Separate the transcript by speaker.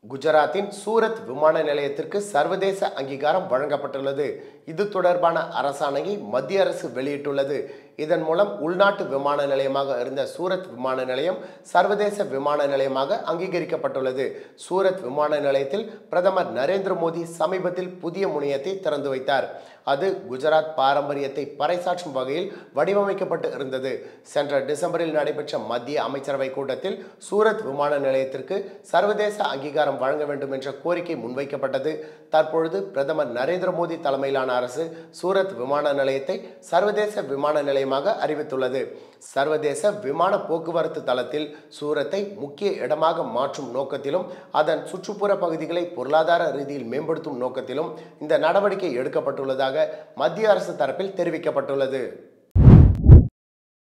Speaker 1: குஜராத்தின் சூரத் விமான நிலையத்திற்கு சர்வதேச அங்கீகாரம் வழங்கப்பட்டுள்ளது. இது தொடர்பான அரசாணையை மத்திய அரசு வெளியிட்டுள்ளது. இதன் மூலம் உள்நாட்டு விமான நிலையமாக இருந்த சூரத் விமான நிலையம் சர்வதேச விமான நிலையமாக அங்கீகரிக்கப்பட்டுள்ளது. சூரத் விமான நிலையத்தில் பிரதமர் நரேந்திர மோடி சமீபத்தில் புதிய முனையத்தை திறந்து வைத்தார். அது குஜராத் பாரம்பரியத்தை பறைசாற்றும் வகையில் வடிவமைக்கப்பட்டு இருந்தது. சென்ற டிசம்பரில் நடைபெற்ற மத்திய அமைச்சரவை கூட்டத்தில் சூரத் விமான நிலையத்திற்கு சர்வதேச அங்கீகாரம் வழங்க வேண்டும் என்ற கோரிக்கை முன்வைக்கப்பட்டது. தற்பொழுது பிரதமர் நரேந்திர மோடி தலைமையிலான அரசு சூரத் விமான நிலையத்தை சர்வதேச விமான நிலையமாக அறிவித்துள்ளது. சர்வதேச விமான போக்குவரத்து தளத்தில் சூரத்தை முக்கிய இடமாக மாற்றும் நோக்கத்திலும் அதன் சுற்றுப்புற பகுதிகளை பொருளாதார ரீதியில் மேம்படுத்தும் நோக்கத்திலும் இந்த நடவடிக்கை எடுக்கப்பட்டுள்ளதாக மத்திய அரசு தரப்பில் தெரிவிக்கப்பட்டுள்ளது.